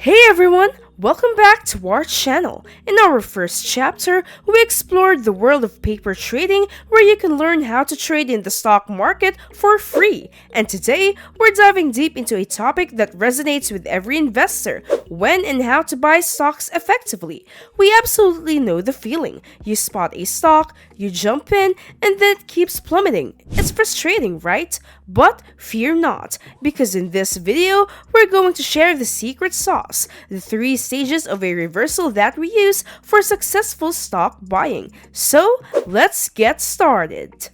Hey everyone! Welcome back to our channel. In our first chapter, we explored the world of paper trading where you can learn how to trade in the stock market for free. And today, we're diving deep into a topic that resonates with every investor: when and how to buy stocks effectively. We absolutely know the feeling. You spot a stock, you jump in, and then it keeps plummeting. It's frustrating, right? But fear not, because in this video, we're going to share the secret sauce, the 3 stages of a reversal that we use for successful stock buying. So, let's get started.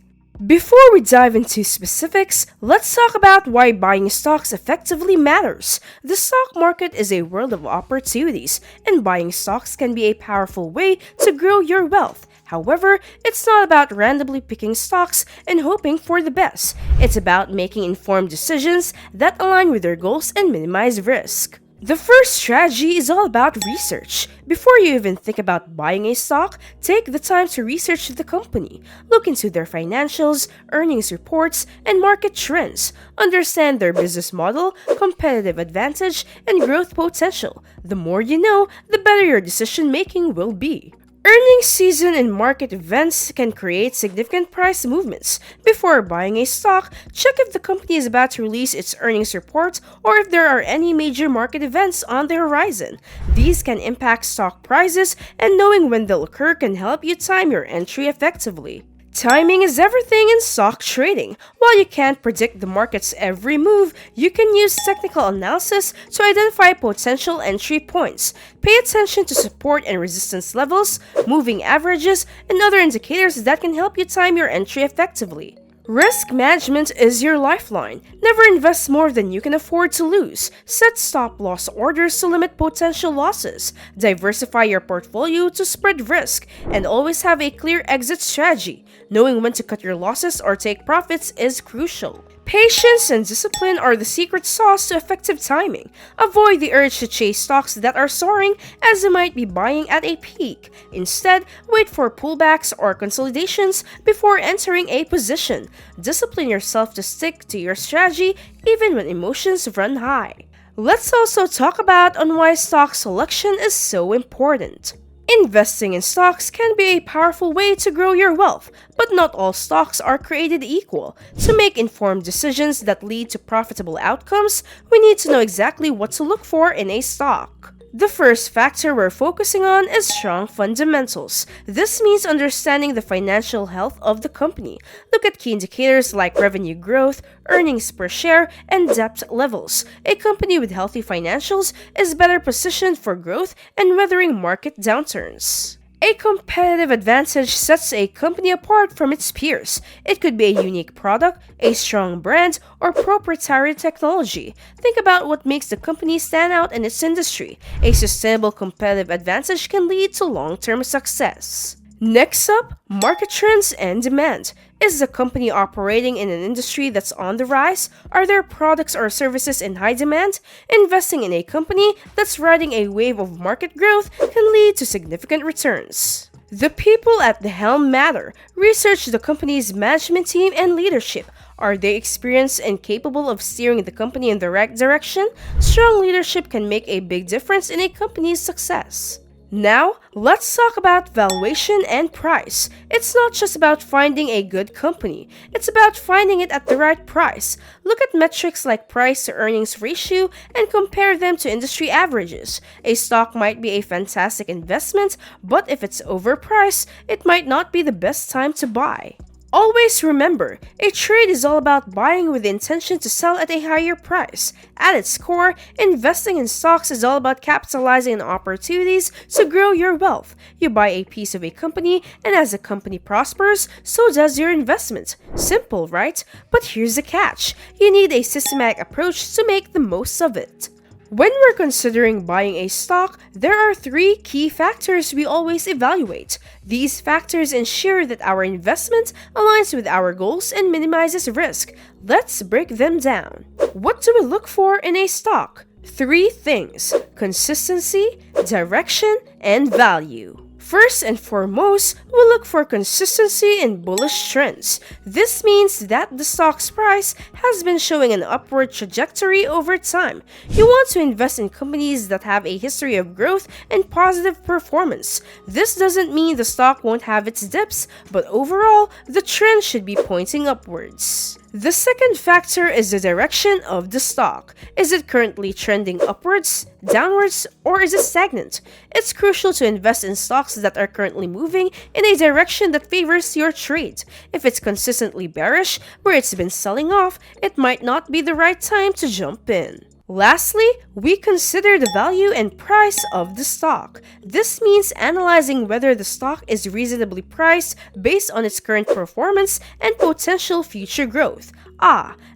Before we dive into specifics, let's talk about why buying stocks effectively matters. The stock market is a world of opportunities, and buying stocks can be a powerful way to grow your wealth. However, it's not about randomly picking stocks and hoping for the best. It's about making informed decisions that align with your goals and minimize risk. The first strategy is all about research. Before you even think about buying a stock, take the time to research the company. Look into their financials, earnings reports, and market trends. Understand their business model, competitive advantage, and growth potential. The more you know, the better your decision making will be. Earnings season and market events can create significant price movements. Before buying a stock, check if the company is about to release its earnings report or if there are any major market events on the horizon. These can impact stock prices, and knowing when they'll occur can help you time your entry effectively. Timing is everything in stock trading. While you can't predict the market's every move, you can use technical analysis to identify potential entry points. Pay attention to support and resistance levels, moving averages, and other indicators that can help you time your entry effectively. Risk management is your lifeline. Never invest more than you can afford to lose. Set stop-loss orders to limit potential losses. Diversify your portfolio to spread risk, and always have a clear exit strategy. Knowing when to cut your losses or take profits is crucial. Patience and discipline are the secret sauce to effective timing. Avoid the urge to chase stocks that are soaring, as you might be buying at a peak. Instead, wait for pullbacks or consolidations before entering a position. Discipline yourself to stick to your strategy even when emotions run high. Let's also talk about on why stock selection is so important. Investing in stocks can be a powerful way to grow your wealth, but not all stocks are created equal. To make informed decisions that lead to profitable outcomes, we need to know exactly what to look for in a stock. The first factor we're focusing on is strong fundamentals. This means understanding the financial health of the company. Look at key indicators like revenue growth, earnings per share, and debt levels. A company with healthy financials is better positioned for growth and weathering market downturns. A competitive advantage sets a company apart from its peers. It could be a unique product, a strong brand, or proprietary technology. Think about what makes the company stand out in its industry. A sustainable competitive advantage can lead to long-term success. Next up, market trends and demand. Is the company operating in an industry that's on the rise? Are their products or services in high demand? Investing in a company that's riding a wave of market growth can lead to significant returns. The people at the helm matter. Research the company's management team and leadership. Are they experienced and capable of steering the company in the right direction? Strong leadership can make a big difference in a company's success. Now, let's talk about valuation and price. It's not just about finding a good company, it's about finding it at the right price. Look at metrics like price to earnings ratio and compare them to industry averages. A stock might be a fantastic investment, but if it's overpriced, it might not be the best time to buy. Always remember, a trade is all about buying with the intention to sell at a higher price. At its core, investing in stocks is all about capitalizing on opportunities to grow your wealth. You buy a piece of a company, and as the company prospers, so does your investment. Simple, right? But here's the catch. You need a systematic approach to make the most of it. When we're considering buying a stock, there are 3 key factors we always evaluate. These factors ensure that our investment aligns with our goals and minimizes risk. Let's break them down. What do we look for in a stock? 3 things: consistency, direction, and value. First and foremost, we look for consistency in bullish trends. This means that the stock's price has been showing an upward trajectory over time. You want to invest in companies that have a history of growth and positive performance. This doesn't mean the stock won't have its dips, but overall, the trend should be pointing upwards. The second factor is the direction of the stock. Is it currently trending upwards, downwards, or is it stagnant? It's crucial to invest in stocks that are currently moving in a direction that favors your trade. If it's consistently bearish, where it's been selling off, it might not be the right time to jump in. Lastly, we consider the value and price of the stock. This means analyzing whether the stock is reasonably priced based on its current performance and potential future growth.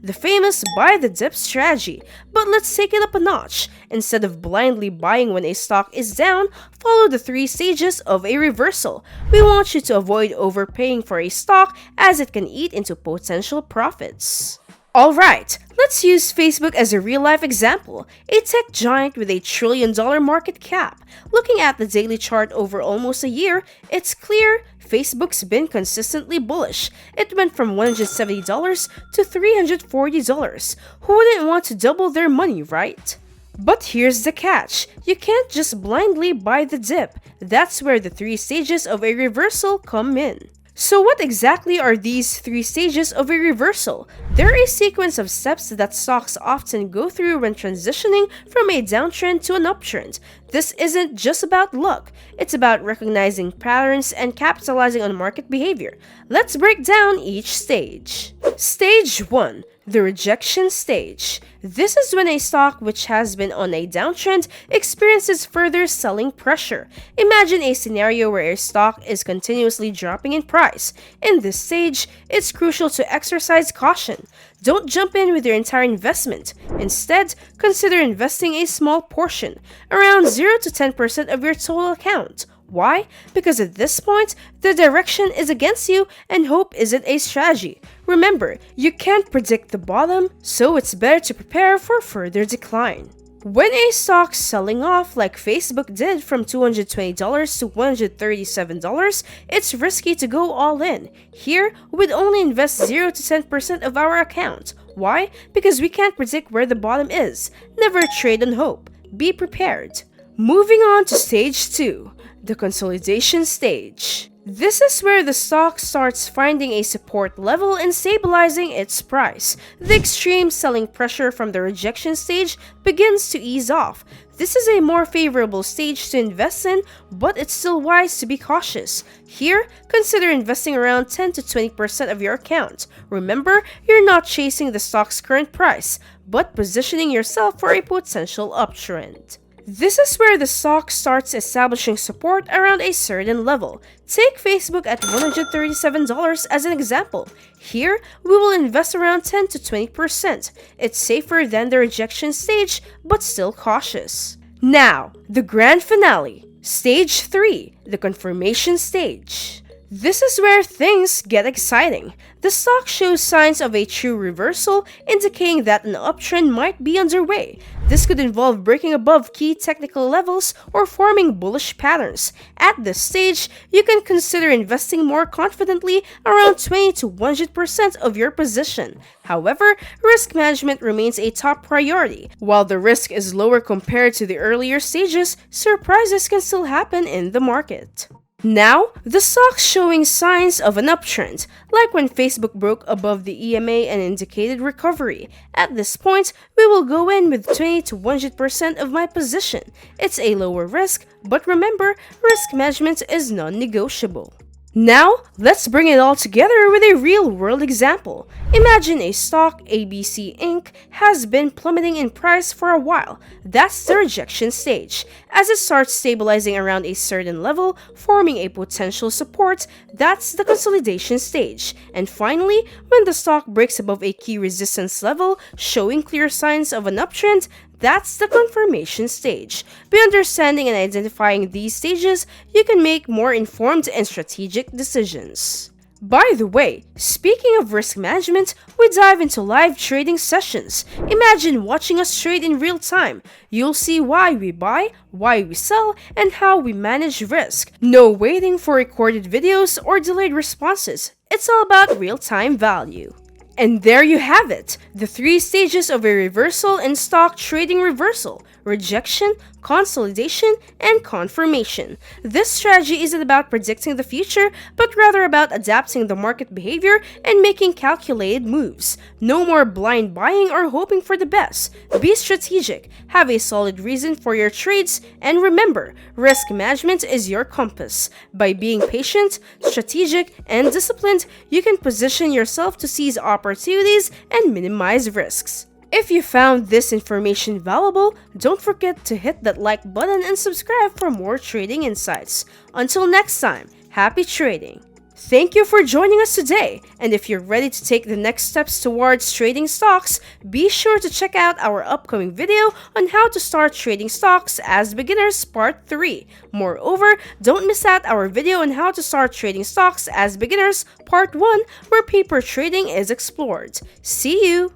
The famous buy the dip strategy. But let's take it up a notch. Instead of blindly buying when a stock is down, follow the 3 stages of a reversal. We want you to avoid overpaying for a stock as it can eat into potential profits. Alright, let's use Facebook as a real-life example, a tech giant with a $1 trillion market cap. Looking at the daily chart over almost a year, it's clear Facebook's been consistently bullish. It went from $170 to $340. Who wouldn't want to double their money, right? But here's the catch. You can't just blindly buy the dip. That's where the 3 stages of a reversal come in. So what exactly are these 3 stages of a reversal? They're a sequence of steps that stocks often go through when transitioning from a downtrend to an uptrend. This isn't just about luck, it's about recognizing patterns and capitalizing on market behavior. Let's break down each stage. Stage 1. The rejection stage. This is when a stock which has been on a downtrend experiences further selling pressure. Imagine a scenario where a stock is continuously dropping in price. In this stage, it's crucial to exercise caution. Don't jump in with your entire investment. Instead, consider investing a small portion, around 0 to 10% of your total account. Why? Because at this point, the direction is against you and hope isn't a strategy. Remember, you can't predict the bottom, so it's better to prepare for further decline. When a stock's selling off like Facebook did from $220 to $137, it's risky to go all in. Here, we'd only invest 0 to 10% of our account. Why? Because we can't predict where the bottom is. Never trade on hope. Be prepared. Moving on to stage 2. The consolidation stage. This is where the stock starts finding a support level and stabilizing its price. The extreme selling pressure from the rejection stage begins to ease off. This is a more favorable stage to invest in, but it's still wise to be cautious. Here, consider investing around 10 to 20% of your account. Remember, you're not chasing the stock's current price, but positioning yourself for a potential uptrend. This is where the stock starts establishing support around a certain level. Take Facebook at $137 as an example. Here, we will invest around 10 to 20%. It's safer than the rejection stage, but still cautious. Now, the grand finale. Stage 3, the confirmation stage. This is where things get exciting. The stock shows signs of a true reversal, indicating that an uptrend might be underway. This could involve breaking above key technical levels or forming bullish patterns. At this stage, you can consider investing more confidently, around 20 to 100% of your position. However, risk management remains a top priority. While the risk is lower compared to the earlier stages, surprises can still happen in the market. Now, the stock's showing signs of an uptrend, like when Facebook broke above the EMA and indicated recovery. At this point, we will go in with 20 to 100% of my position. It's a lower risk, but remember, risk management is non-negotiable. Now, let's bring it all together with a real-world example. Imagine a stock, ABC Inc., has been plummeting in price for a while. That's the rejection stage. As it starts stabilizing around a certain level, forming a potential support, that's the consolidation stage. And finally, when the stock breaks above a key resistance level, showing clear signs of an uptrend, that's the confirmation stage. By understanding and identifying these stages, you can make more informed and strategic decisions. By the way, speaking of risk management, we dive into live trading sessions. Imagine watching us trade in real time. You'll see why we buy, why we sell, and how we manage risk. No waiting for recorded videos or delayed responses. It's all about real-time value. And there you have it, the 3 stages of a reversal in stock trading: reversal, rejection, consolidation, and confirmation. This strategy isn't about predicting the future, but rather about adapting the market behavior and making calculated moves. No more blind buying or hoping for the best. Be strategic, have a solid reason for your trades, and remember, risk management is your compass. By being patient, strategic, and disciplined, you can position yourself to seize opportunities and minimize risks. If you found this information valuable, don't forget to hit that like button and subscribe for more trading insights. Until next time, happy trading! Thank you for joining us today, and if you're ready to take the next steps towards trading stocks, be sure to check out our upcoming video on how to start trading stocks as beginners part 3. Moreover, don't miss out our video on how to start trading stocks as beginners part 1, where paper trading is explored. See you!